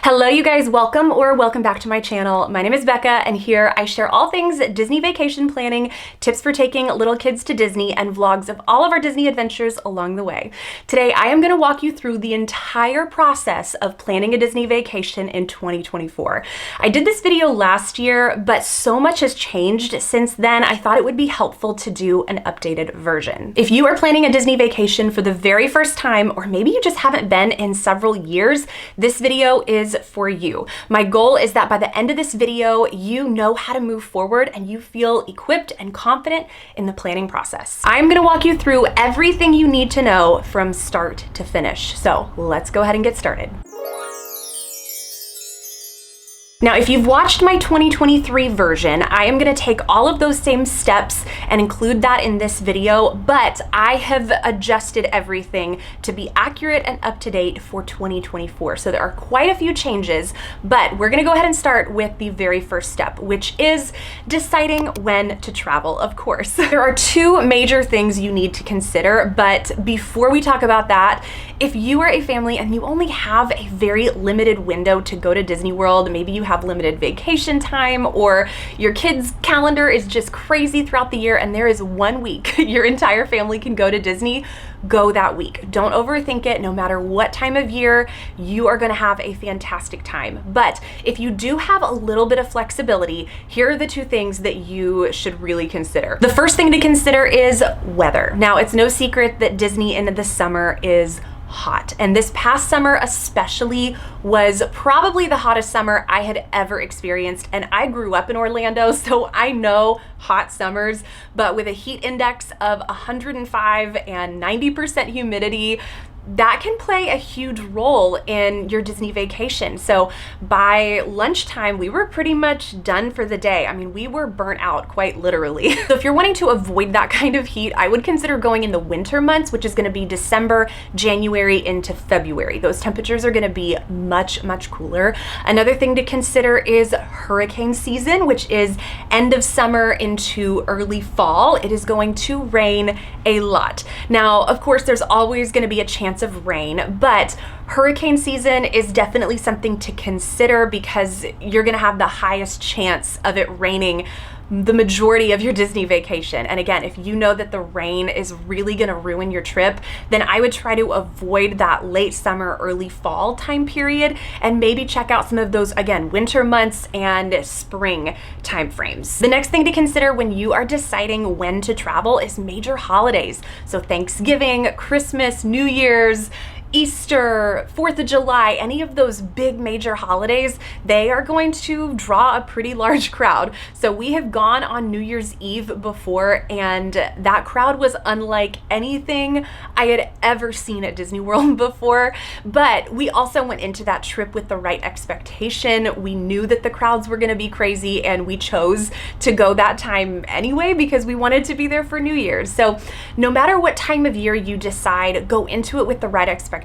Hello you guys, welcome back to my channel. My name is Bekah and here I share all things Disney vacation planning, tips for taking little kids to Disney, and vlogs of all of our Disney adventures along the way. Today I am going to walk you through the entire process of planning a Disney vacation in 2024. I did this video last year, but so much has changed since then I thought it would be helpful to do an updated version. If you are planning a Disney vacation for the very first time, or maybe you just haven't been in several years, this video is for you. My goal is that by the end of this video, you know how to move forward and you feel equipped and confident in the planning process. I'm going to walk you through everything you need to know from start to finish. So let's go ahead and get started. Now, if you've watched my 2023 version, I am going to take all of those same steps and include that in this video, but I have adjusted everything to be accurate and up to date for 2024. So there are quite a few changes, but we're going to go ahead and start with the very first step, which is deciding when to travel, of course. There are two major things you need to consider, but before we talk about that, if you are a family and you only have a very limited window to go to Disney World, maybe you have limited vacation time, or your kids' calendar is just crazy throughout the year and there is 1 week your entire family can go to Disney, go that week. Don't overthink it. No matter what time of year, you are going to have a fantastic time. But if you do have a little bit of flexibility, here are the two things that you should really consider. The first thing to consider is weather. Now, it's no secret that Disney in the summer is hot. And this past summer especially was probably the hottest summer I had ever experienced. And I grew up in Orlando, so I know hot summers, but with a heat index of 105 and 90% humidity, that can play a huge role in your Disney vacation. So by lunchtime, we were pretty much done for the day. I mean, we were burnt out quite literally. So if you're wanting to avoid that kind of heat, I would consider going in the winter months, which is going to be December, January into February. Those temperatures are going to be much cooler. Another thing to consider is hurricane season, which is end of summer into early fall. It is going to rain a lot. Now, of course, there's always going to be a chance of rain, but hurricane season is definitely something to consider because you're going to have the highest chance of it raining the majority of your Disney vacation. And again, if you know that the rain is really going to ruin your trip, then I would try to avoid that late summer, early fall time period, and maybe check out some of those, again, winter months and spring time frames. The next thing to consider when you are deciding when to travel is major holidays. So Thanksgiving, Christmas, New Year's, Easter, 4th of July, any of those big major holidays, they are going to draw a pretty large crowd. So we have gone on New Year's Eve before, and that crowd was unlike anything I had ever seen at Disney World before. But we also went into that trip with the right expectation. We knew that the crowds were going to be crazy, and we chose to go that time anyway because we wanted to be there for New Year's. So no matter what time of year you decide, go into it with the right expectations.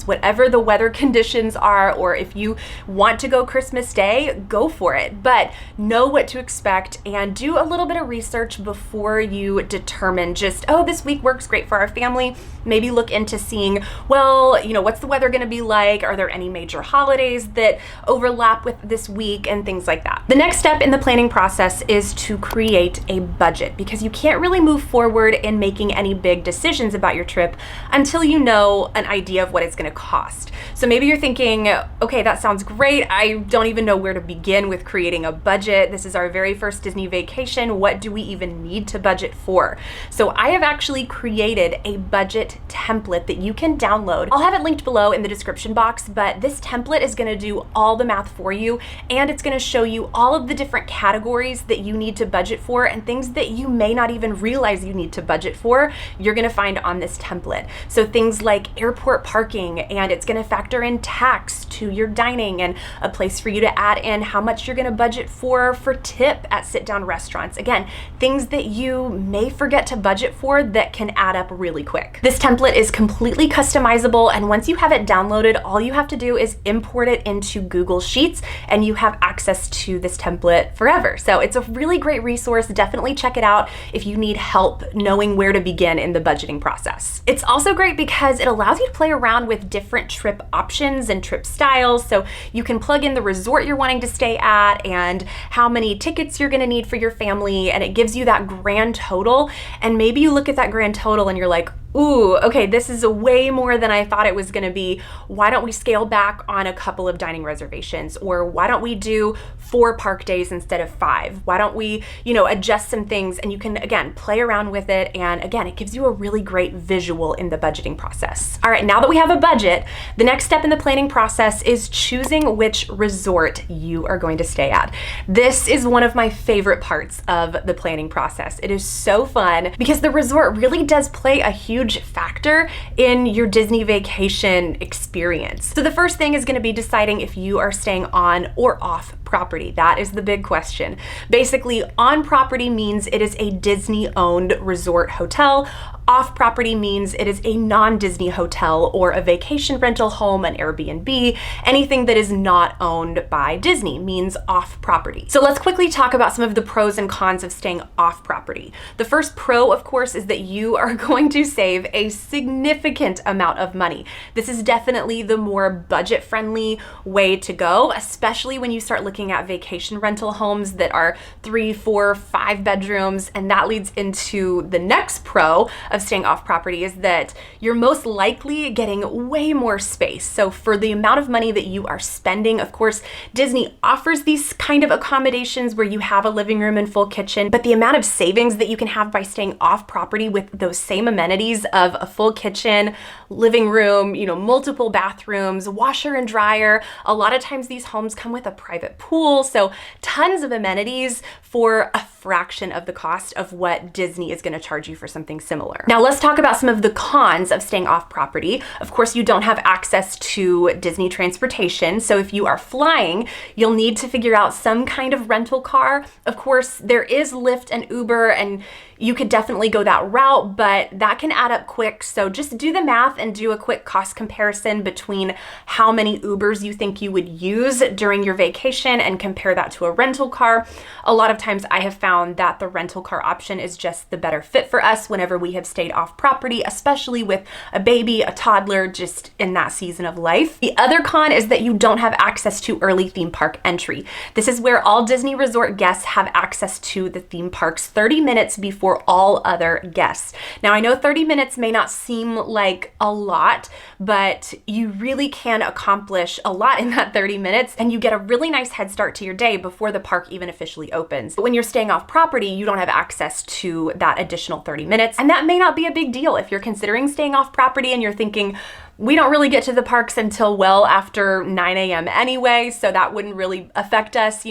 Whatever the weather conditions are, or if you want to go Christmas Day, go for it. But know what to expect and do a little bit of research before you determine just, oh, this week works great for our family. Maybe look into seeing, well, you know, what's the weather going to be like? Are there any major holidays that overlap with this week and things like that? The next step in the planning process is to create a budget, because you can't really move forward in making any big decisions about your trip until you know an idea of what it's going to cost. So maybe you're thinking, okay, that sounds great. I don't even know where to begin with creating a budget. This is our very first Disney vacation. What do we even need to budget for? So I have actually created a budget template that you can download. I'll have it linked below in the description box, but this template is going to do all the math for you, and it's going to show you all of the different categories that you need to budget for, and things that you may not even realize you need to budget for, you're going to find on this template. So things like airport parking, and it's going to factor in tax to your dining, and a place for you to add in how much you're going to budget for tip at sit-down restaurants. Again, things that you may forget to budget for that can add up really quick. This template is completely customizable, and once you have it downloaded, all you have to do is import it into Google Sheets, and you have access to this template forever. So it's a really great resource. Definitely check it out if you need help knowing where to begin in the budgeting process. It's also great because it allows you to play around with different trip options and trip styles. So you can plug in the resort you're wanting to stay at and how many tickets you're gonna need for your family, and it gives you that grand total. And maybe you look at that grand total and you're like, ooh, okay, this is way more than I thought it was gonna be. Why don't we scale back on a couple of dining reservations? Or why don't we do 4 park days instead of 5? Why don't we, adjust some things? And you can, again, play around with it. And again, it gives you a really great visual in the budgeting process. All right, now that we have a budget, the next step in the planning process is choosing which resort you are going to stay at. This is one of my favorite parts of the planning process. It is so fun because the resort really does play a huge factor in your Disney vacation experience. So the first thing is going to be deciding if you are staying on or off property. That is the big question. Basically, on property means it is a Disney-owned resort hotel. Off property means it is a non-Disney hotel or a vacation rental home, an Airbnb. Anything that is not owned by Disney means off property. So let's quickly talk about some of the pros and cons of staying off property. The first pro, of course, is that you are going to save a significant amount of money. This is definitely the more budget-friendly way to go, especially when you start looking at vacation rental homes that are 3, 4, 5 bedrooms. And that leads into the next pro of staying off property, is that you're most likely getting way more space. So for the amount of money that you are spending, of course, Disney offers these kind of accommodations where you have a living room and full kitchen, but the amount of savings that you can have by staying off property with those same amenities of a full kitchen, living room, multiple bathrooms, washer and dryer. A lot of times these homes come with a private pool, so tons of amenities for a fraction of the cost of what Disney is going to charge you for something similar. Now let's talk about some of the cons of staying off property. Of course, you don't have access to Disney transportation. So if you are flying, you'll need to figure out some kind of rental car. Of course, there is Lyft and Uber, and you could definitely go that route, but that can add up quick. So just do the math and do a quick cost comparison between how many Ubers you think you would use during your vacation and compare that to a rental car. A lot of times I have found that the rental car option is just the better fit for us whenever we have stayed off property, especially with a baby, a toddler, just in that season of life. The other con is that you don't have access to early theme park entry. This is where all Disney resort guests have access to the theme parks 30 minutes before all other guests. Now, I know 30 minutes may not seem like a lot, but you really can accomplish a lot in that 30 minutes, and you get a really nice head start to your day before the park even officially opens. But when you're staying off property, you don't have access to that additional 30 minutes, and that may not be a big deal if you're considering staying off property and you're thinking, we don't really get to the parks until well after 9 a.m. anyway, so that wouldn't really affect us,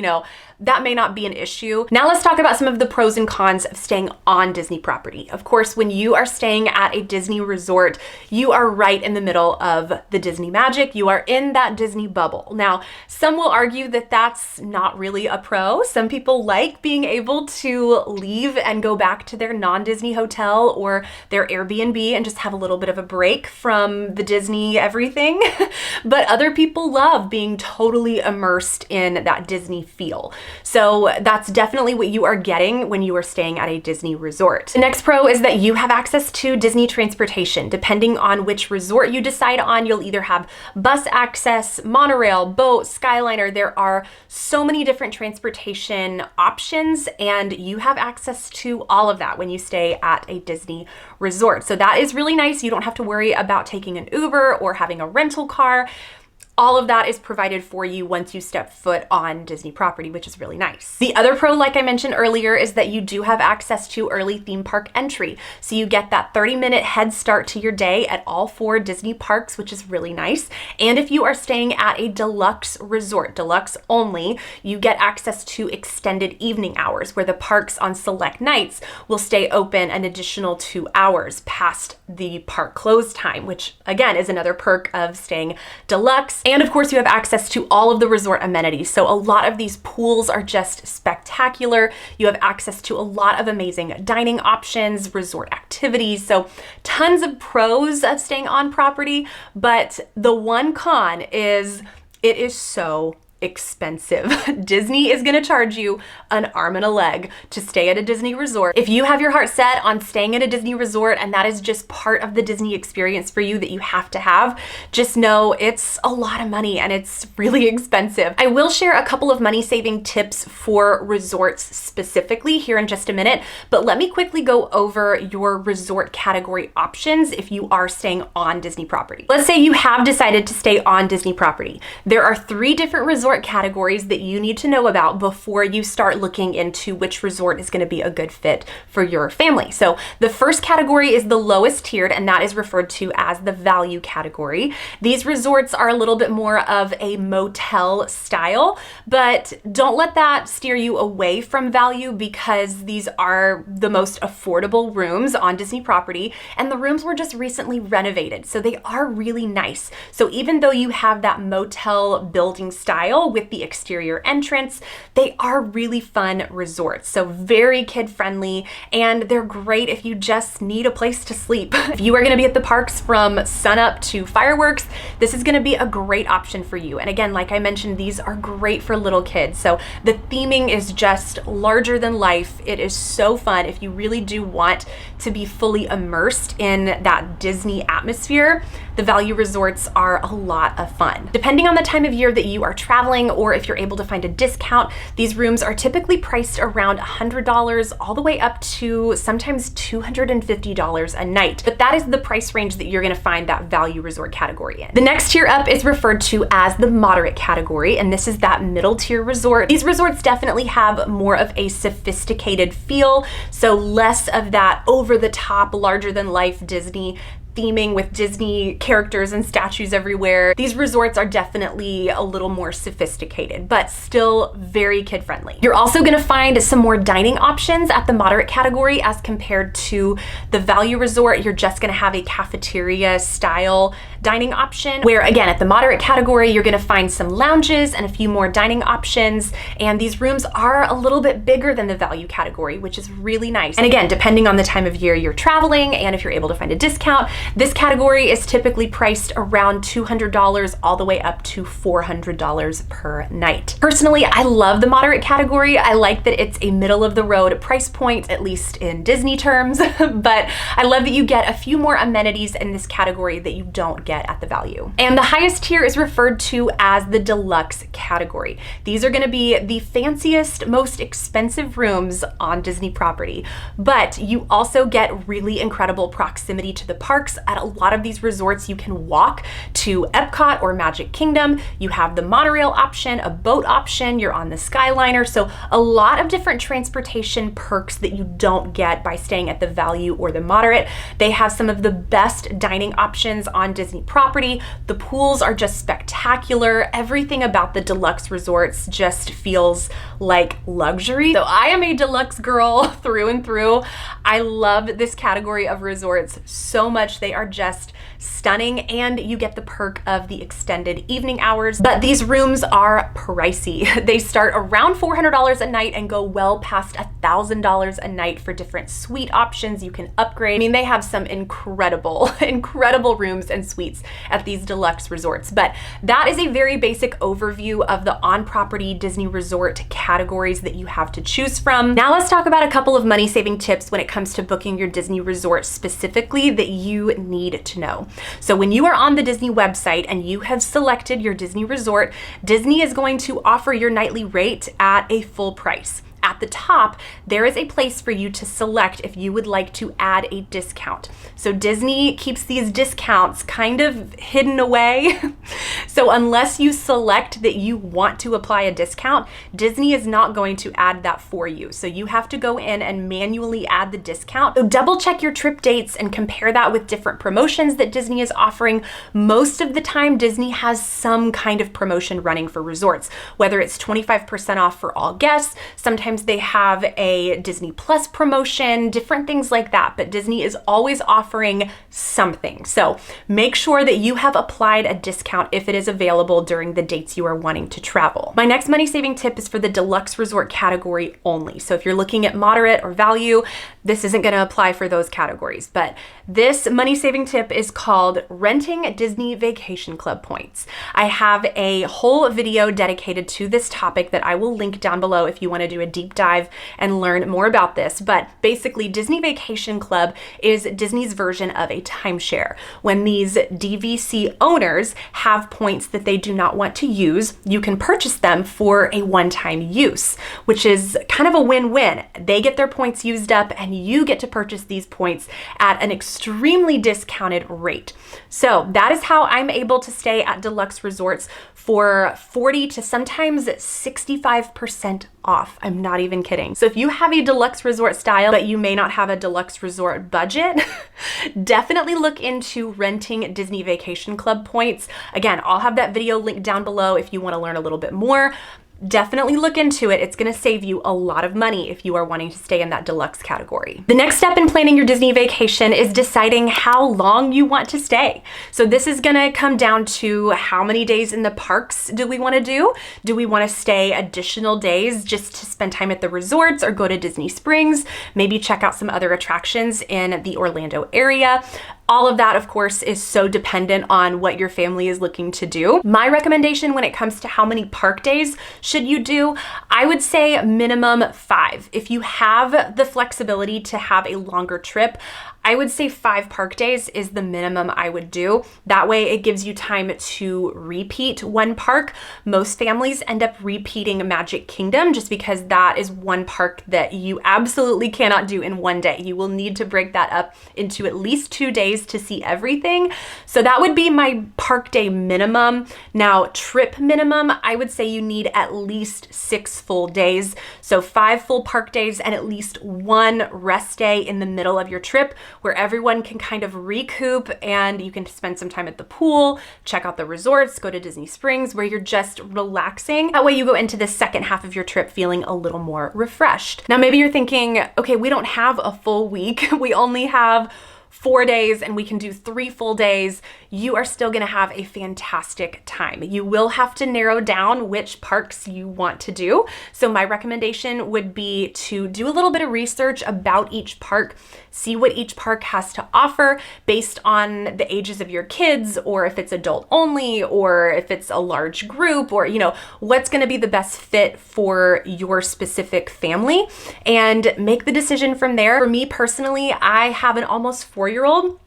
that may not be an issue. Now let's talk about some of the pros and cons of staying on Disney property. Of course, when you are staying at a Disney resort, you are right in the middle of the Disney magic. You are in that Disney bubble. Now, some will argue that that's not really a pro. Some people like being able to leave and go back to their non-Disney hotel or their Airbnb and just have a little bit of a break from the Disney everything. But other people love being totally immersed in that Disney feel. So that's definitely what you are getting when you are staying at a Disney resort. The next pro is that you have access to Disney transportation. Depending on which resort you decide on, you'll either have bus access, monorail, boat, Skyliner. There are so many different transportation options, and you have access to all of that when you stay at a Disney resort. So that is really nice. You don't have to worry about taking an Uber or having a rental car. All of that is provided for you once you step foot on Disney property, which is really nice. The other pro, like I mentioned earlier, is that you do have access to early theme park entry. So you get that 30-minute head start to your day at all 4 Disney parks, which is really nice. And if you are staying at a deluxe resort, deluxe only, you get access to extended evening hours where the parks on select nights will stay open an additional 2 hours past the park close time, which again is another perk of staying deluxe. And of course, you have access to all of the resort amenities. So a lot of these pools are just spectacular. You have access to a lot of amazing dining options, resort activities. So tons of pros of staying on property. But the one con is it is so expensive. Disney is gonna charge you an arm and a leg to stay at a Disney resort. If you have your heart set on staying at a Disney resort and that is just part of the Disney experience for you that you have to have, just know it's a lot of money and it's really expensive. I will share a couple of money saving tips for resorts specifically here in just a minute, but let me quickly go over your resort category options if you are staying on Disney property. Let's say you have decided to stay on Disney property. There are 3 different resort categories that you need to know about before you start looking into which resort is going to be a good fit for your family. So the first category is the lowest tiered, and that is referred to as the value category. These resorts are a little bit more of a motel style, but don't let that steer you away from value, because these are the most affordable rooms on Disney property, and the rooms were just recently renovated, so they are really nice. So even though you have that motel building style with the exterior entrance, they are really fun resorts. So very kid friendly, and they're great if you just need a place to sleep. If you are going to be at the parks from sunup to fireworks, this is going to be a great option for you. And again, like I mentioned, these are great for little kids. So the theming is just larger than life. It is so fun if you really do want to be fully immersed in that Disney atmosphere. The value resorts are a lot of fun. Depending on the time of year that you are traveling, or if you're able to find a discount, these rooms are typically priced around $100 all the way up to sometimes $250 a night. But that is the price range that you're gonna find that value resort category in. The next tier up is referred to as the moderate category, and this is that middle tier resort. These resorts definitely have more of a sophisticated feel, so less of that over the top, larger than life Disney theming with Disney characters and statues everywhere. These resorts are definitely a little more sophisticated, but still very kid friendly. You're also gonna find some more dining options at the moderate category as compared to the value resort. You're just gonna have a cafeteria style dining option, where again, at the moderate category, you're gonna find some lounges and a few more dining options. And these rooms are a little bit bigger than the value category, which is really nice. And again, depending on the time of year you're traveling and if you're able to find a discount, this category is typically priced around $200 all the way up to $400 per night. Personally, I love the moderate category. I like that it's a middle of the road price point, at least in Disney terms, but I love that you get a few more amenities in this category that you don't get at the value. And the highest tier is referred to as the deluxe category. These are gonna be the fanciest, most expensive rooms on Disney property, but you also get really incredible proximity to the parks. At a lot of these resorts, you can walk to Epcot or Magic Kingdom. You have the monorail option, a boat option, you're on the Skyliner. So a lot of different transportation perks that you don't get by staying at the value or the moderate. They have some of the best dining options on Disney property. The pools are just spectacular. Everything about the deluxe resorts just feels like luxury. So I am a deluxe girl through and through. I love this category of resorts so much. They are just stunning, and you get the perk of the extended evening hours. But these rooms are pricey. They start around $400 a night and go well past $1,000 a night for different suite options you can upgrade. I mean, they have some incredible rooms and suites at these deluxe resorts. But that is a very basic overview of the on-property Disney resort categories that you have to choose from. Now let's talk about a couple of money-saving tips when it comes to booking your Disney resort specifically that you need to know. So when you are on the Disney website and you have selected your Disney resort, Disney is going to offer your nightly rate at a full price. At the top, there is a place for you to select if you would like to add a discount. So Disney keeps these discounts kind of hidden away. So unless you select that you want to apply a discount, Disney is not going to add that for you. So you have to go in and manually add the discount. So double check your trip dates and compare that with different promotions that Disney is offering. Most of the time, Disney has some kind of promotion running for resorts, whether it's 25% off for all guests. Sometimes they have a Disney Plus promotion, different things like that, but Disney is always offering something. So make sure that you have applied a discount if it is available during the dates you are wanting to travel. My next money saving tip is for the deluxe resort category only. So if you're looking at moderate or value, this isn't going to apply for those categories. But this money saving tip is called renting Disney Vacation Club points. I have a whole video dedicated to this topic that I will link down below if you want to do a deep dive and learn more about this. But basically, Disney Vacation Club is Disney's version of a timeshare. When these DVC owners have points that they do not want to use, you can purchase them for a one-time use, which is kind of a win-win. They get their points used up and you get to purchase these points at an extremely discounted rate. So that is how I'm able to stay at Deluxe Resorts for 40 to sometimes 65% off. I'm not even kidding. So if you have a deluxe resort style, but you may not have a deluxe resort budget, definitely look into renting Disney Vacation Club points. Again, I'll have that video linked down below if you want to learn a little bit more. Definitely look into it. It's going to save you a lot of money if you are wanting to stay in that deluxe category. The next step in planning your Disney vacation is deciding how long you want to stay. So this is going to come down to how many days in the parks do we want to do? Do we want to stay additional days just to spend time at the resorts or go to Disney Springs? Maybe check out some other attractions in the Orlando area. All of that, of course, is so dependent on what your family is looking to do. My recommendation when it comes to how many park days should you do, I would say minimum 5. If you have the flexibility to have a longer trip, I would say 5 park days is the minimum I would do. That way it gives you time to repeat one park. Most families end up repeating Magic Kingdom just because that is one park that you absolutely cannot do in one day. You will need to break that up into at least 2 days to see everything. So that would be my park day minimum. Now, trip minimum, I would say you need at least 6 full days. So 5 full park days and at least 1 rest day in the middle of your trip, where everyone can kind of recoup and you can spend some time at the pool, check out the resorts, go to Disney Springs, where you're just relaxing. That way you go into the second half of your trip feeling a little more refreshed. Now, maybe you're thinking, okay, we don't have a full week. We only have 4 days and we can do 3 full days. You are still gonna have a fantastic time. You will have to narrow down which parks you want to do. So my recommendation would be to do a little bit of research about each park, see what each park has to offer based on the ages of your kids, or if it's adult only, or if it's a large group, or what's gonna be the best fit for your specific family, and make the decision from there. For me personally, I have an almost 4-year-old.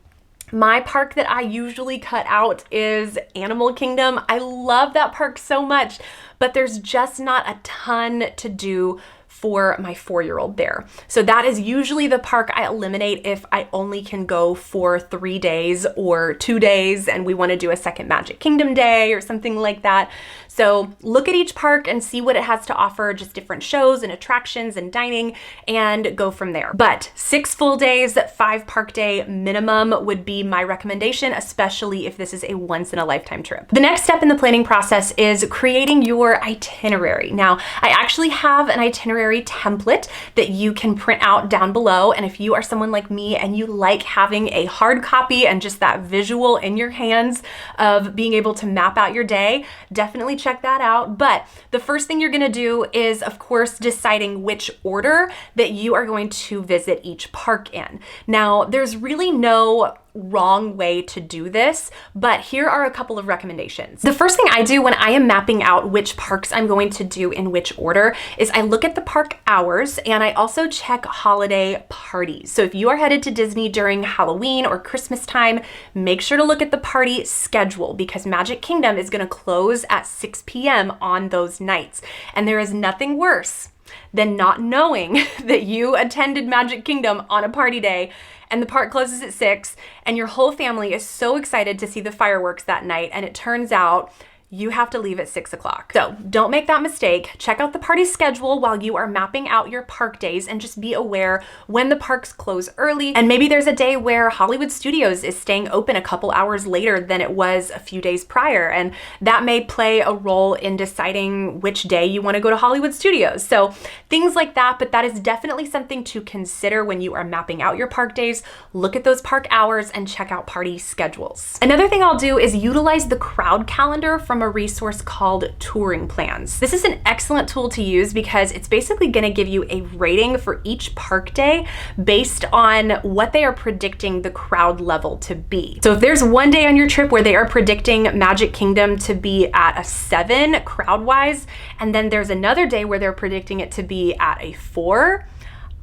My park that I usually cut out is Animal Kingdom. I love that park so much, but there's just not a ton to do for my 4-year-old there. So that is usually the park I eliminate if I only can go for 3 days or 2 days and we want to do a second Magic Kingdom day or something like that. So look at each park and see what it has to offer, just different shows and attractions and dining, and go from there. But 6 full days, 5 park day minimum would be my recommendation, especially if this is a once in a lifetime trip. The next step in the planning process is creating your itinerary. Now, I actually have an itinerary template that you can print out down below. And if you are someone like me and you like having a hard copy and just that visual in your hands of being able to map out your day, definitely check that out. But the first thing you're gonna do is, of course, deciding which order that you are going to visit each park in. Now, there's really no wrong way to do this, but here are a couple of recommendations. The first thing I do when I am mapping out which parks I'm going to do in which order is I look at the park hours and I also check holiday parties. So if you are headed to Disney during Halloween or Christmas time, make sure to look at the party schedule, because Magic Kingdom is going to close at 6 p.m. on those nights. And there is nothing worse than not knowing that you attended Magic Kingdom on a party day and the park closes at 6 and your whole family is so excited to see the fireworks that night, and it turns out you have to leave at 6 o'clock. So don't make that mistake. Check out the party schedule while you are mapping out your park days, and just be aware when the parks close early. And maybe there's a day where Hollywood Studios is staying open a couple hours later than it was a few days prior, and that may play a role in deciding which day you want to go to Hollywood Studios. So things like that, but that is definitely something to consider when you are mapping out your park days. Look at those park hours and check out party schedules. Another thing I'll do is utilize the crowd calendar from from a resource called Touring Plans. This is an excellent tool to use because it's basically going to give you a rating for each park day based on what they are predicting the crowd level to be. So if there's one day on your trip where they are predicting Magic Kingdom to be at a 7 crowd-wise, and then there's another day where they're predicting it to be at a 4,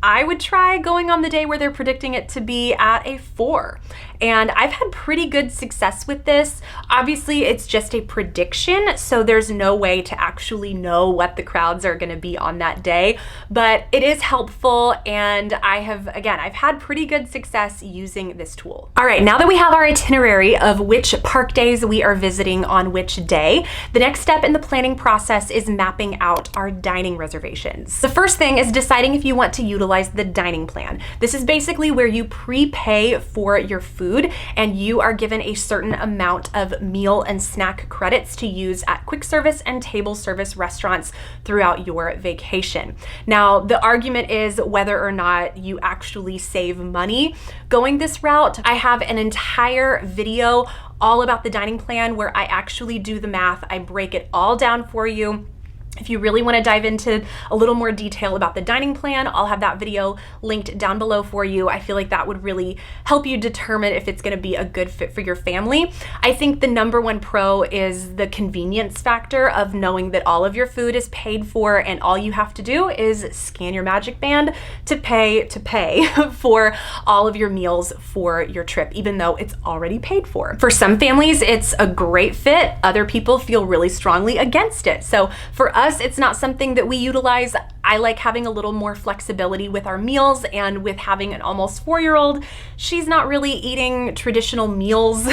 I would try going on the day where they're predicting it to be at a 4. And I've had pretty good success with this. Obviously, it's just a prediction, so there's no way to actually know what the crowds are going to be on that day, but it is helpful, and I've had pretty good success using this tool. All right, now that we have our itinerary of which park days we are visiting on which day, the next step in the planning process is mapping out our dining reservations. The first thing is deciding if you want to utilize the dining plan. This is basically where you prepay for your food and you are given a certain amount of meal and snack credits to use at quick service and table service restaurants throughout your vacation. Now, the argument is whether or not you actually save money going this route. I have an entire video all about the dining plan where I actually do the math. I break it all down for you. If you really want to dive into a little more detail about the dining plan, I'll have that video linked down below for you. I feel like that would really help you determine if it's going to be a good fit for your family. I think the number one pro is the convenience factor of knowing that all of your food is paid for and all you have to do is scan your Magic Band to pay for all of your meals for your trip, even though it's already paid for. For some families, it's a great fit. Other people feel really strongly against it. So for us, it's not something that we utilize. I like having a little more flexibility with our meals, and with having an almost 4-year-old, she's not really eating traditional meals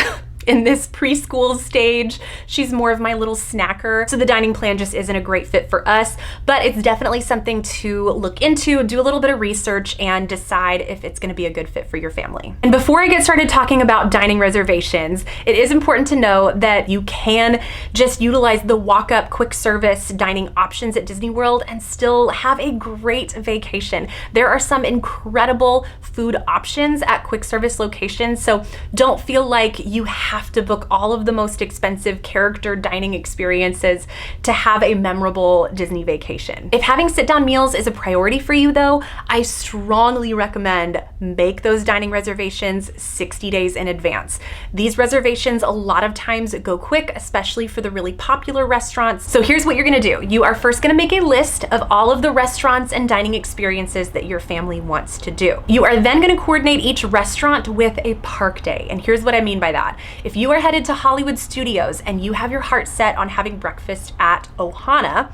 in this preschool stage. She's more of my little snacker. So the dining plan just isn't a great fit for us, but it's definitely something to look into, do a little bit of research, and decide if it's gonna be a good fit for your family. And before I get started talking about dining reservations, it is important to know that you can just utilize the walk-up quick service dining options at Disney World and still have a great vacation. There are some incredible food options at quick service locations, so don't feel like you have to book all of the most expensive character dining experiences to have a memorable Disney vacation. If having sit-down meals is a priority for you though, I strongly recommend make those dining reservations 60 days in advance. These reservations a lot of times go quick, especially for the really popular restaurants. So here's what you're gonna do. You are first gonna make a list of all of the restaurants and dining experiences that your family wants to do. You are then gonna coordinate each restaurant with a park day. And here's what I mean by that. If you are headed to Hollywood Studios and you have your heart set on having breakfast at Ohana,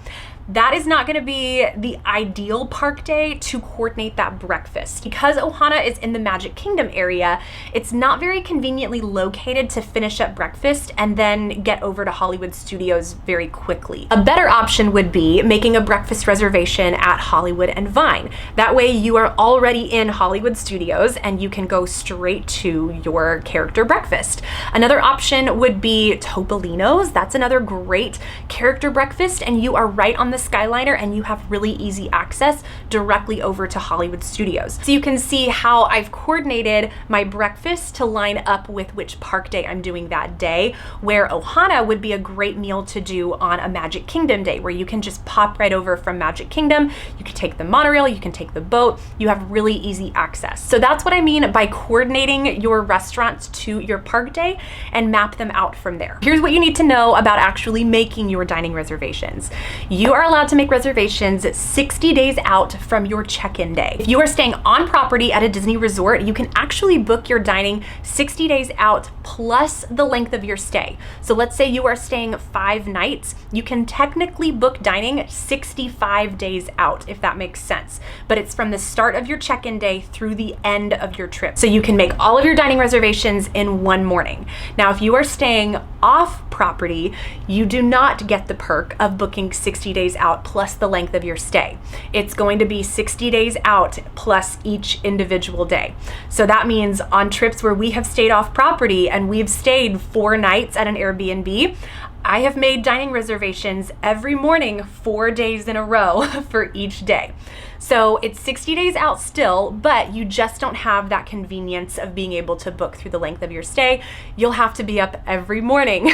that is not gonna be the ideal park day to coordinate that breakfast. Because Ohana is in the Magic Kingdom area, it's not very conveniently located to finish up breakfast and then get over to Hollywood Studios very quickly. A better option would be making a breakfast reservation at Hollywood and Vine. That way you are already in Hollywood Studios and you can go straight to your character breakfast. Another option would be Topolino's. That's another great character breakfast, and you are right on the Skyliner and you have really easy access directly over to Hollywood Studios. So you can see how I've coordinated my breakfast to line up with which park day I'm doing that day, where Ohana would be a great meal to do on a Magic Kingdom day, where you can just pop right over from Magic Kingdom. You can take the monorail, you can take the boat, you have really easy access. So that's what I mean by coordinating your restaurants to your park day and map them out from there. Here's what you need to know about actually making your dining reservations. You are allowed to make reservations 60 days out from your check-in day. If you are staying on property at a Disney resort, you can actually book your dining 60 days out plus the length of your stay. So let's say you are staying 5 nights, you can technically book dining 65 days out, if that makes sense. But it's from the start of your check-in day through the end of your trip. So you can make all of your dining reservations in one morning. Now, if you are staying off property, you do not get the perk of booking 60 days out plus the length of your stay. It's going to be 60 days out plus each individual day. So that means on trips where we have stayed off property and we've stayed 4 nights at an Airbnb, I have made dining reservations every morning 4 days in a row for each day. So it's 60 days out still, but you just don't have that convenience of being able to book through the length of your stay. You'll have to be up every morning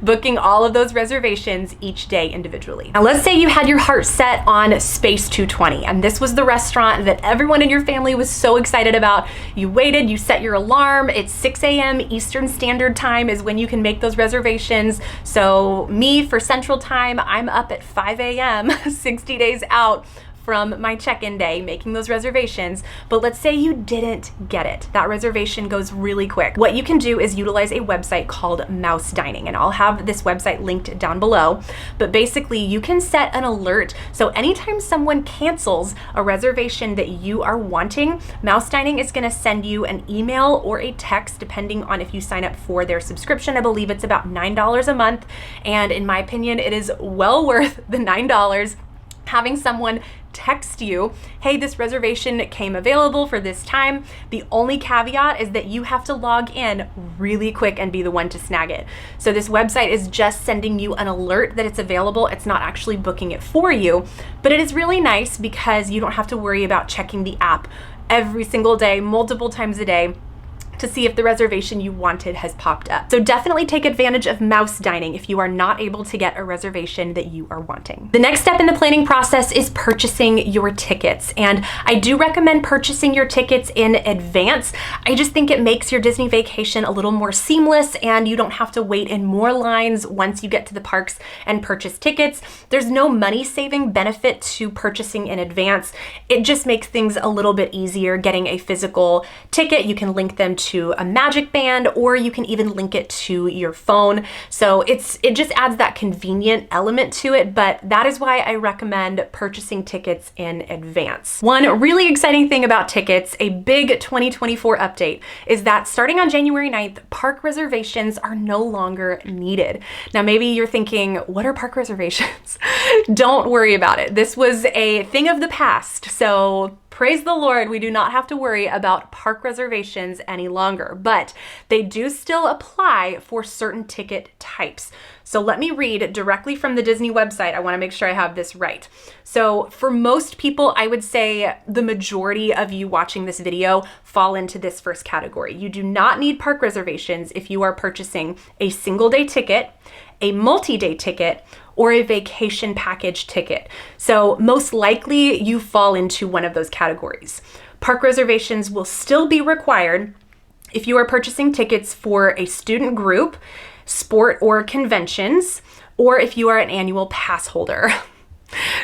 booking all of those reservations each day individually. Now, let's say you had your heart set on Space 220, and this was the restaurant that everyone in your family was so excited about. You waited, you set your alarm. It's 6 a.m. Eastern Standard Time is when you can make those reservations. So me, for Central Time, I'm up at 5 a.m. 60 days out from my check-in day, making those reservations. But let's say you didn't get it. That reservation goes really quick. What you can do is utilize a website called Mouse Dining, and I'll have this website linked down below. But basically, you can set an alert. So anytime someone cancels a reservation that you are wanting, Mouse Dining is gonna send you an email or a text, depending on if you sign up for their subscription. I believe it's about $9 a month. And in my opinion, it is well worth the $9. Having someone text you, hey, this reservation came available for this time. The only caveat is that you have to log in really quick and be the one to snag it. So this website is just sending you an alert that it's available. It's not actually booking it for you, but it is really nice because you don't have to worry about checking the app every single day, multiple times a day, to see if the reservation you wanted has popped up. So definitely take advantage of Mouse Dining if you are not able to get a reservation that you are wanting. The next step in the planning process is purchasing your tickets. And I do recommend purchasing your tickets in advance. I just think it makes your Disney vacation a little more seamless, and you don't have to wait in more lines once you get to the parks and purchase tickets. There's no money saving benefit to purchasing in advance. It just makes things a little bit easier getting a physical ticket. You can link them to a Magic Band, or you can even link it to your phone. So it just adds that convenient element to it, but that is why I recommend purchasing tickets in advance. One really exciting thing about tickets, a big 2024 update, is that starting on January 9th, park reservations are no longer needed. Now, maybe you're thinking, what are park reservations? Don't worry about it. This was a thing of the past. So praise the Lord, we do not have to worry about park reservations any longer, but they do still apply for certain ticket types. So let me read directly from the Disney website. I want to make sure I have this right. So for most people, I would say the majority of you watching this video fall into this first category. You do not need park reservations if you are purchasing a single day ticket, a multi-day ticket, or a vacation package ticket. So most likely you fall into one of those categories. Park reservations will still be required if you are purchasing tickets for a student group, sport or conventions, or if you are an annual pass holder.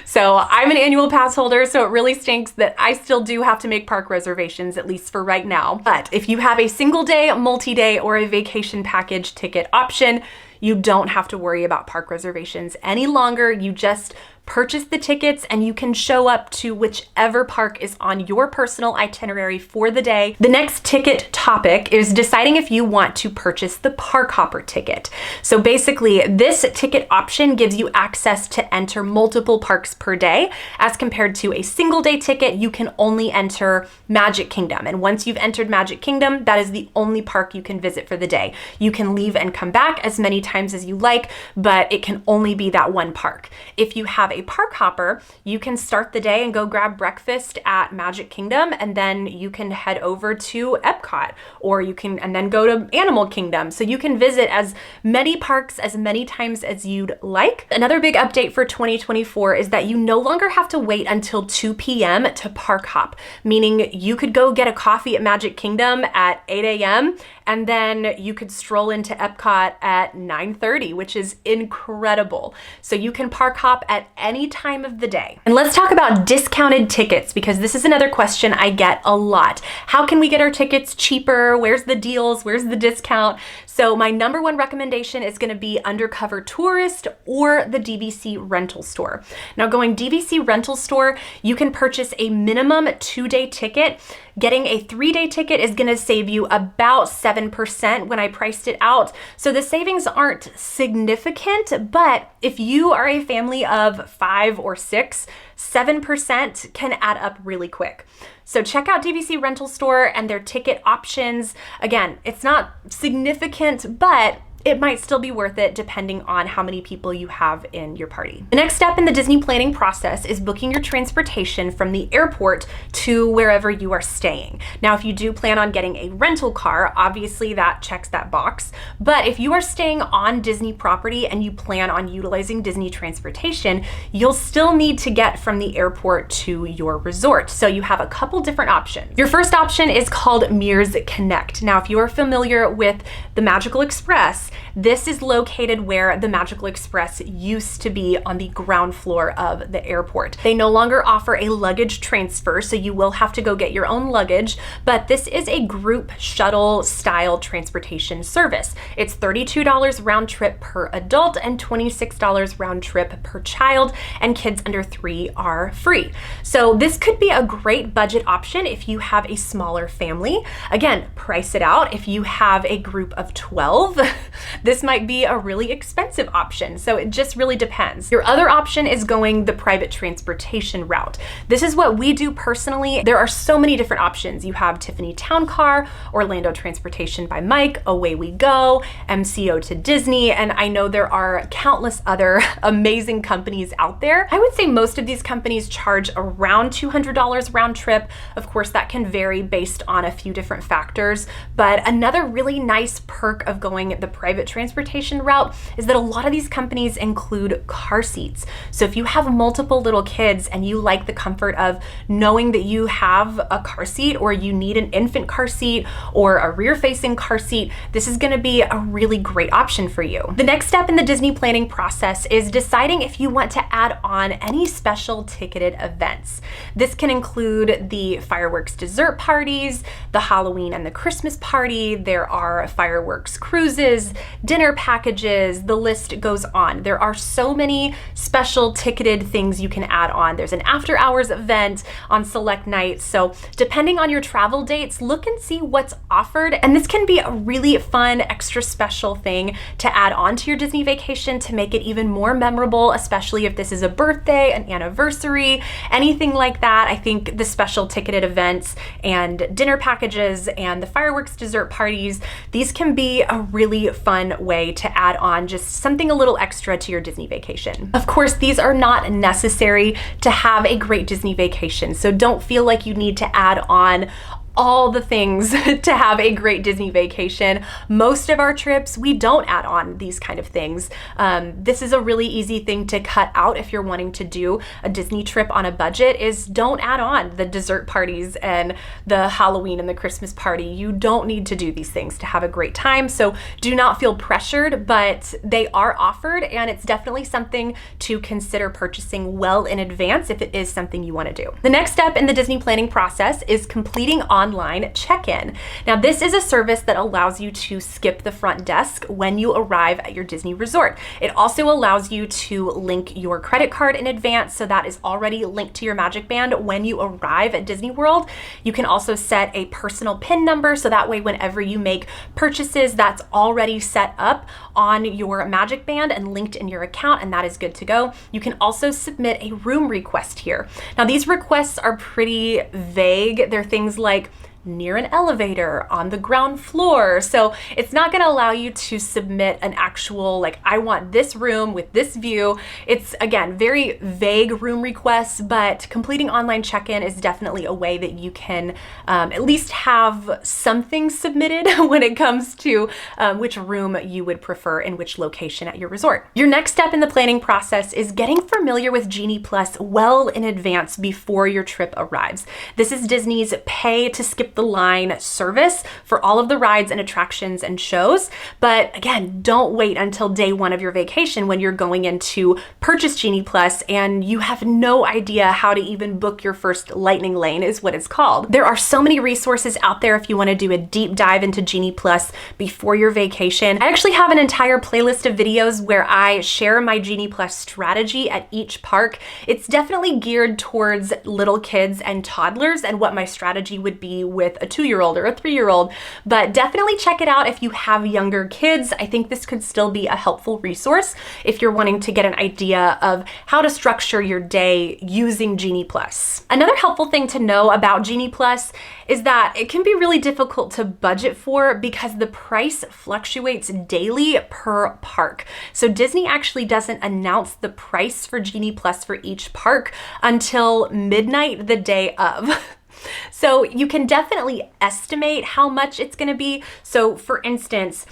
So I'm an annual pass holder, so it really stinks that I still do have to make park reservations, at least for right now. But if you have a single day, multi-day, or a vacation package ticket option, you don't have to worry about park reservations any longer. You just purchase the tickets and you can show up to whichever park is on your personal itinerary for the day. The next ticket topic is deciding if you want to purchase the park hopper ticket. So basically, this ticket option gives you access to enter multiple parks per day. As compared to a single day ticket, you can only enter Magic Kingdom. And once you've entered Magic Kingdom, that is the only park you can visit for the day. You can leave and come back as many times as you like, but it can only be that one park. If you have a park hopper, you can start the day and go grab breakfast at Magic Kingdom, and then you can head over to Epcot, or you can and then go to Animal Kingdom. So you can visit as many parks as many times as you'd like. Another big update for 2024 is that you no longer have to wait until 2 p.m. to park hop, meaning you could go get a coffee at Magic Kingdom at 8 a.m. and then you could stroll into Epcot at 9:30, which is incredible. So you can park hop at any time of the day. And let's talk about discounted tickets, because this is another question I get a lot. How can we get our tickets cheaper? Where's the deals? Where's the discount? So my number one recommendation is going to be Undercover Tourist or the DVC rental store. Now, going DVC rental store, you can purchase a minimum 2-day ticket. Getting a 3-day ticket is going to save you about 7% when I priced it out. So the savings aren't significant, but if you are a family of 5 or 6, 7% can add up really quick. So check out DVC Rental Store and their ticket options. Again, it's not significant, but it might still be worth it depending on how many people you have in your party. The next step in the Disney planning process is booking your transportation from the airport to wherever you are staying. Now, if you do plan on getting a rental car, obviously that checks that box. But if you are staying on Disney property and you plan on utilizing Disney transportation, you'll still need to get from the airport to your resort. So you have a couple different options. Your first option is called Mears Connect. Now, if you are familiar with the Magical Express, this is located where the Magical Express used to be on the ground floor of the airport. They no longer offer a luggage transfer, so you will have to go get your own luggage, but this is a group shuttle style transportation service. It's $32 round trip per adult and $26 round trip per child, and kids under 3 are free. So this could be a great budget option if you have a smaller family. Again, price it out. If you have a group of 12, this might be a really expensive option. So it just really depends. Your other option is going the private transportation route. This is what we do personally. There are so many different options. You have Tiffany Town Car, Orlando Transportation by Mike, Away We Go, MCO to Disney, and I know there are countless other amazing companies out there. I would say most of these companies charge around $200 round trip. Of course, that can vary based on a few different factors, but another really nice perk of going the private transportation route is that a lot of these companies include car seats. So if you have multiple little kids and you like the comfort of knowing that you have a car seat, or you need an infant car seat or a rear-facing car seat, this is going to be a really great option for you. The next step in the Disney planning process is deciding if you want to add on any special ticketed events. This can include the fireworks dessert parties, the Halloween and the Christmas party. There are fireworks cruises, dinner packages, the list goes on. There are so many special ticketed things you can add on. There's an after hours event on select nights. So depending on your travel dates, look and see what's offered. And this can be a really fun, extra special thing to add on to your Disney vacation to make it even more memorable, especially if this is a birthday, an anniversary, anything like that. I think the special ticketed events and dinner packages and the fireworks dessert parties, these can be a really fun way to add on just something a little extra to your Disney vacation. Of course, these are not necessary to have a great Disney vacation, so don't feel like you need to add on all the things to have a great Disney vacation. Most of our trips, we don't add on these kind of things. This is a really easy thing to cut out if you're wanting to do a Disney trip on a budget, is don't add on the dessert parties and the Halloween and the Christmas party. You don't need to do these things to have a great time. So do not feel pressured, but they are offered, and it's definitely something to consider purchasing well in advance if it is something you want to do. The next step in the Disney planning process is completing online check-in. Now, this is a service that allows you to skip the front desk when you arrive at your Disney resort. It also allows you to link your credit card in advance, so that is already linked to your Magic Band when you arrive at Disney World. You can also set a personal PIN number, so that way whenever you make purchases, that's already set up on your Magic Band and linked in your account, and that is good to go. You can also submit a room request here. Now, these requests are pretty vague. They're things like near an elevator, on the ground floor. So it's not going to allow you to submit an actual, like, I want this room with this view. It's, again, very vague room requests, but completing online check-in is definitely a way that you can at least have something submitted when it comes to which room you would prefer in which location at your resort. Your next step in the planning process is getting familiar with Genie Plus well in advance before your trip arrives. This is Disney's pay to skip the line service for all of the rides and attractions and shows. But again, don't wait until day one of your vacation when you're going in to purchase Genie Plus and you have no idea how to even book your first lightning lane, is what it's called. There are so many resources out there if you want to do a deep dive into Genie Plus before your vacation. I actually have an entire playlist of videos where I share my Genie Plus strategy at each park. It's definitely geared towards little kids and toddlers and what my strategy would be with with a 2-year-old or a 3-year-old, but definitely check it out if you have younger kids. I think this could still be a helpful resource if you're wanting to get an idea of how to structure your day using Genie Plus. Another helpful thing to know about Genie Plus is that it can be really difficult to budget for because the price fluctuates daily per park. So Disney actually doesn't announce the price for Genie Plus for each park until midnight the day of. So you can definitely estimate how much it's going to be. So for instance,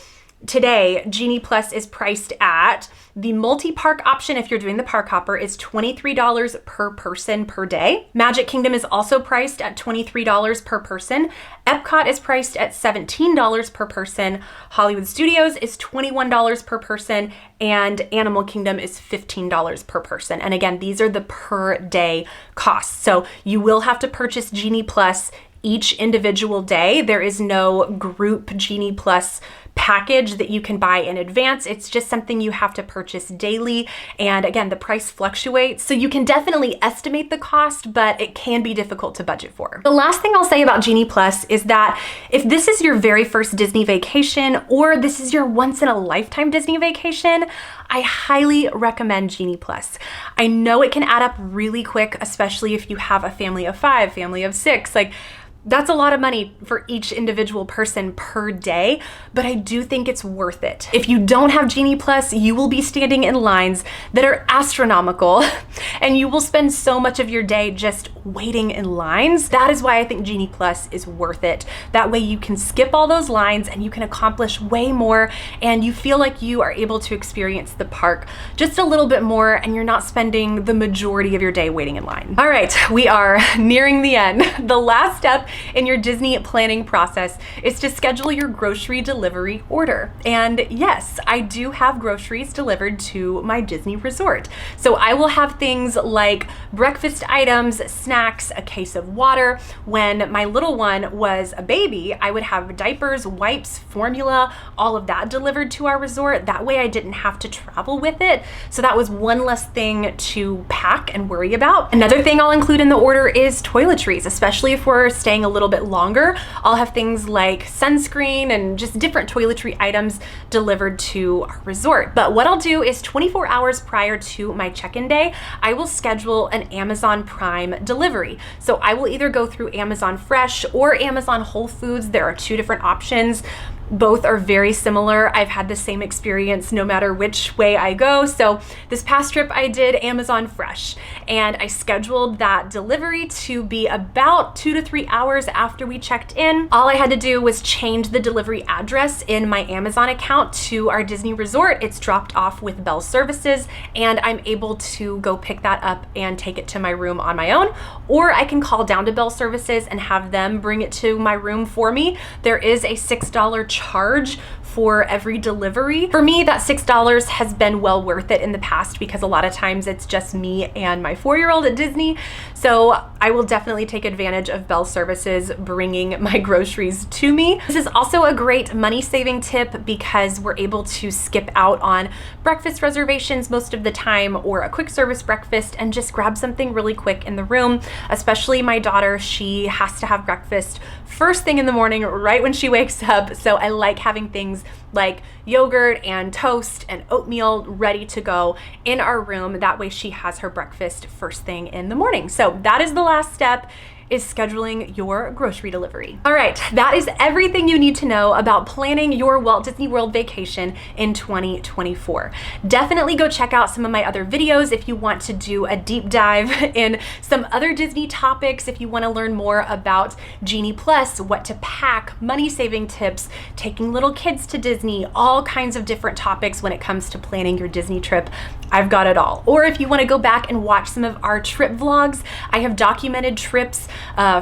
today, Genie Plus is priced at the multi-park option. If you're doing the park hopper, is $23 per person per day. Magic Kingdom is also priced at $23 per person. Epcot is priced at $17 per person. Hollywood Studios is $21 per person, and Animal Kingdom is $15 per person. And again, these are the per day costs. So you will have to purchase Genie Plus each individual day. There is no group Genie Plus package that you can buy in advance. It's just something you have to purchase daily. And again, the price fluctuates. So you can definitely estimate the cost, but it can be difficult to budget for. The last thing I'll say about Genie Plus is that if this is your very first Disney vacation, or this is your once in a lifetime Disney vacation, I highly recommend Genie Plus. I know it can add up really quick, especially if you have a family of 5, family of 6, like that's a lot of money for each individual person per day, but I do think it's worth it. If you don't have Genie Plus, you will be standing in lines that are astronomical and you will spend so much of your day just waiting in lines. That is why I think Genie Plus is worth it. That way you can skip all those lines and you can accomplish way more, and you feel like you are able to experience the park just a little bit more, and you're not spending the majority of your day waiting in line. All right, we are nearing the end. The last step in your Disney planning process is to schedule your grocery delivery order. And yes, I do have groceries delivered to my Disney resort. So I will have things like breakfast items, snacks, a case of water. When my little one was a baby, I would have diapers, wipes, formula, all of that delivered to our resort. That way I didn't have to travel with it. So that was one less thing to pack and worry about. Another thing I'll include in the order is toiletries, especially if we're staying a little bit longer. I'll have things like sunscreen and just different toiletry items delivered to our resort. But what I'll do is 24 hours prior to my check-in day, I will schedule an Amazon Prime delivery. So I will either go through Amazon Fresh or Amazon Whole Foods. There are 2 different options. Both are very similar. I've had the same experience no matter which way I go. So this past trip I did Amazon Fresh, and I scheduled that delivery to be about 2 to 3 hours after we checked in. All I had to do was change the delivery address in my Amazon account to our Disney resort. It's dropped off with Bell Services, and I'm able to go pick that up and take it to my room on my own, or I can call down to Bell Services and have them bring it to my room for me. There is a $6 charge for every delivery. For me, that $6 has been well worth it in the past because a lot of times it's just me and my 4-year-old at Disney. So I will definitely take advantage of Bell Services bringing my groceries to me. This is also a great money saving tip because we're able to skip out on breakfast reservations most of the time, or a quick service breakfast, and just grab something really quick in the room. Especially my daughter, she has to have breakfast first thing in the morning, right when she wakes up. So I like having things like yogurt and toast and oatmeal ready to go in our room. That way she has her breakfast first thing in the morning. So that is the last step, is scheduling your grocery delivery. All right, that is everything you need to know about planning your Walt Disney World vacation in 2024. Definitely go check out some of my other videos if you want to do a deep dive in some other Disney topics, if you want to learn more about Genie Plus, what to pack, money saving tips, taking little kids to Disney, all kinds of different topics when it comes to planning your Disney trip. I've got it all. Or if you want to go back and watch some of our trip vlogs, I have documented trips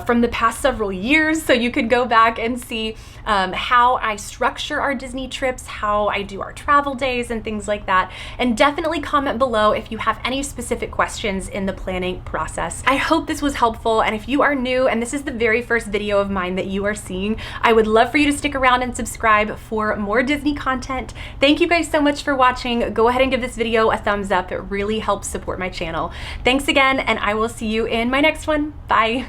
from the past several years, so you could go back and see how I structure our Disney trips, how I do our travel days and things like that. And definitely comment below if you have any specific questions in the planning process. I hope this was helpful, and if you are new and this is the very first video of mine that you are seeing, I would love for you to stick around and subscribe for more Disney content. Thank you guys so much for watching. Go ahead and give this video a thumbs up. It really helps support my channel. Thanks again, and I will see you in my next one. Bye.